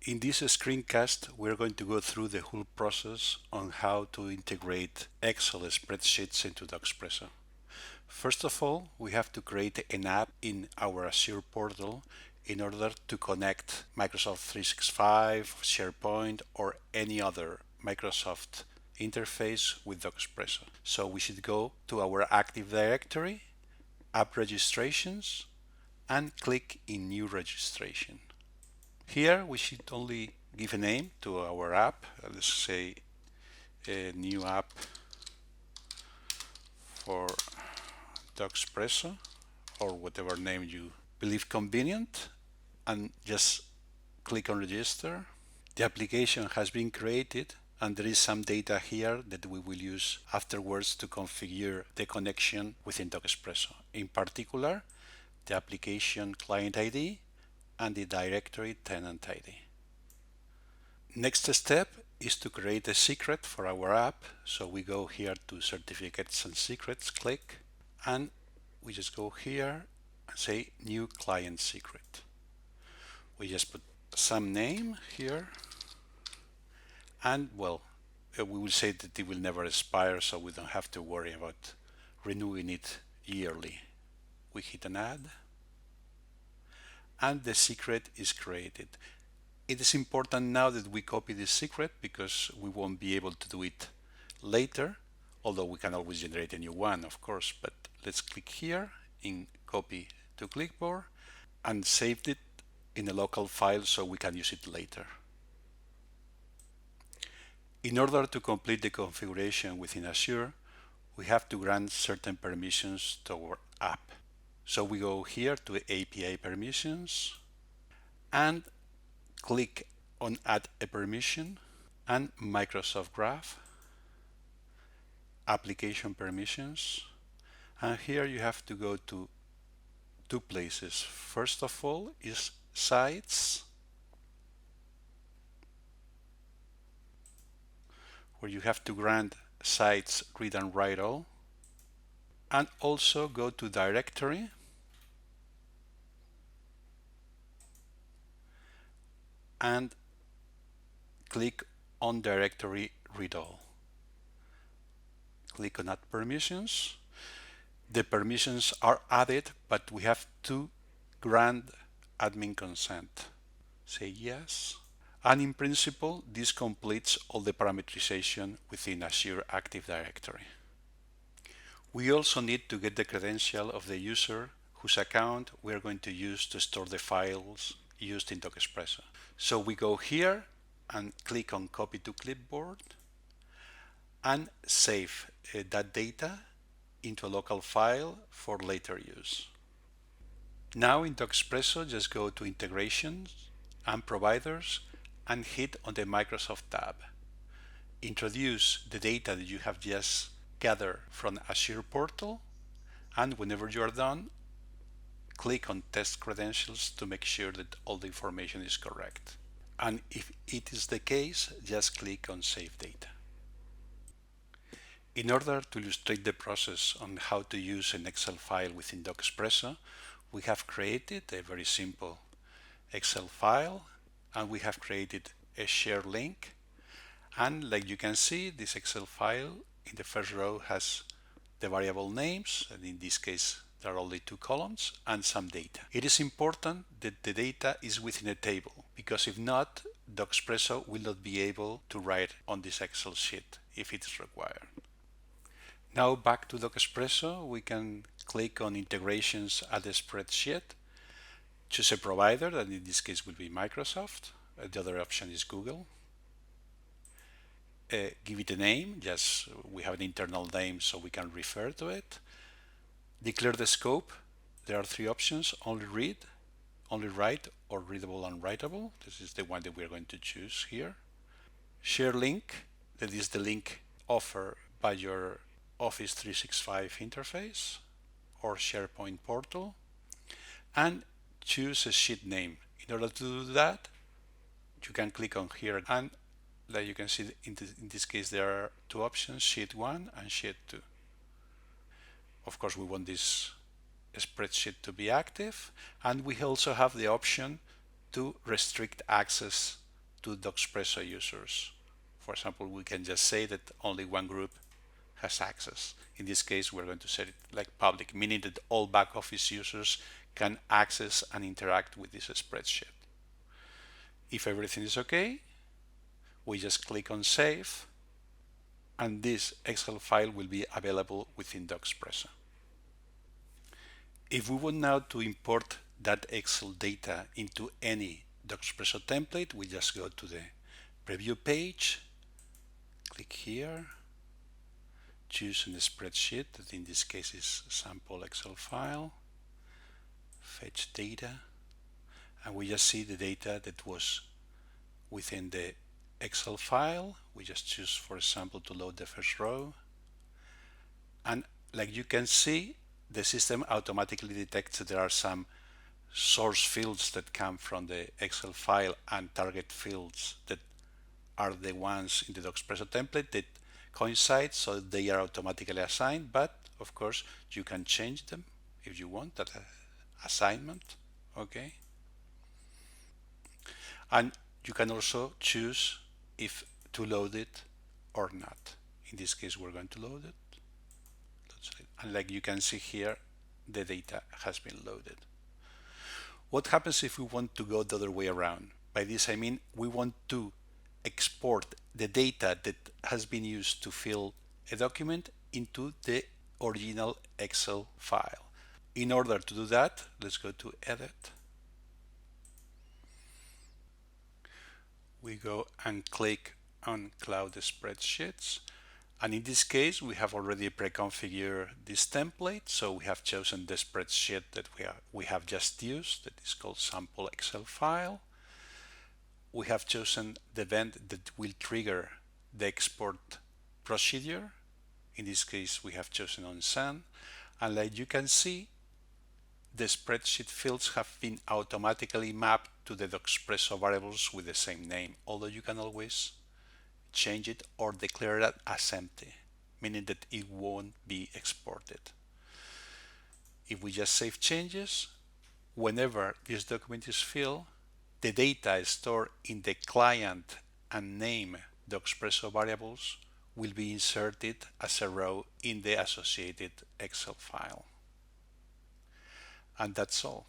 In this screencast, we're going to go through the whole process on how to integrate Excel spreadsheets into Docxpresso. First of all, we have to create an app in our Azure portal in order to connect Microsoft 365, SharePoint, or any other Microsoft interface with Docxpresso. So we should go to our Active Directory, App Registrations, and click in New Registration. Here we should only give a name to our app. Let's say a new app for Docxpresso or whatever name you believe convenient, and just click on register. The application has been created and there is some data here that we will use afterwards to configure the connection within Docxpresso. In particular, the application client ID and the directory tenant ID. Next step is to create a secret for our app. So we go here to certificates and secrets, click, and we just go here and say new client secret. We just put some name here, and well, we will say that it will never expire, so we don't have to worry about renewing it yearly. We hit an add, and the secret is created. It is important now that we copy this secret because we won't be able to do it later, although we can always generate a new one, of course. But let's click here in copy to clipboard and save it in a local file so we can use it later. In order to complete the configuration within Azure, we have to grant certain permissions to our app. So we go here to API permissions and click on add a permission and Microsoft Graph, application permissions, and here you have to go to two places. First of all is sites, where you have to grant sites read and write all, and also go to directory and click on directory read all. Click on add permissions. The permissions are added, but we have to grant admin consent. Say yes. And in principle, this completes all the parameterization within Azure Active Directory. We also need to get the credential of the user whose account we are going to use to store the files used in Docxpresso. So we go here and click on copy to clipboard and save that data into a local file for later use. Now in Docxpresso, just go to integrations and providers and hit on the Microsoft tab. Introduce the data that you have just gathered from Azure portal, and whenever you are done, click on test credentials to make sure that all the information is correct. And if it is the case, just click on save data. In order to illustrate the process on how to use an Excel file within Docxpresso, we have created a very simple Excel file, and we have created a share link. And like you can see, this Excel file in the first row has the variable names, and in this case there are only two columns, and some data. It is important that the data is within a table, because if not, Docxpresso will not be able to write on this Excel sheet if it is required. Now back to Docxpresso, we can click on integrations, add a spreadsheet, choose a provider, that in this case will be Microsoft. The other option is Google. Give it a name, just we have an internal name so we can refer to it. Declare the scope. There are three options: only read, only write, or readable and writable. This is the one that we're going to choose here. Share link, that is the link offered by your Office 365 interface or SharePoint portal, and choose a sheet name. In order to do that, you can click on here, and like you can see, in this case there are two options, sheet 1 and sheet 2. Of course, we want this spreadsheet to be active, and we also have the option to restrict access two Docxpresso users. For example, we can just say that only one group has access. In this case, we're going to set it like public, meaning that all back office users can access and interact with this spreadsheet. If everything is okay, we just click on save, and this Excel file will be available within Docxpresso. If we want now to import that Excel data into any Docxpresso template, we just go to the preview page, click here, choose a spreadsheet, that in this case is sample Excel file, fetch data, and we just see the data that was within the Excel file. We just choose, for example, to load the first row, and like you can see, the system automatically detects that there are some source fields that come from the Excel file and target fields that are the ones in the Docxpresso template that coincide, so they are automatically assigned. But of course, you can change them if you want that assignment. Okay, and you can also choose if to load it or not. In this case, we're going to load it. And like you can see here, the data has been loaded. What happens if we want to go the other way around? By this I mean we want to export the data that has been used to fill a document into the original Excel file. In order to do that, let's go to Edit. We go and click on Cloud Spreadsheets. And in this case, we have already pre-configured this template. So we have chosen the spreadsheet that we have just used, that is called sample Excel file. We have chosen the event that will trigger the export procedure. In this case, we have chosen on send. And like you can see, the spreadsheet fields have been automatically mapped to the Docxpresso variables with the same name, although you can always change it or declare it as empty, meaning that it won't be exported. If we just save changes, whenever this document is filled, the data stored in the client and name Docxpresso variables will be inserted as a row in the associated Excel file. And that's all.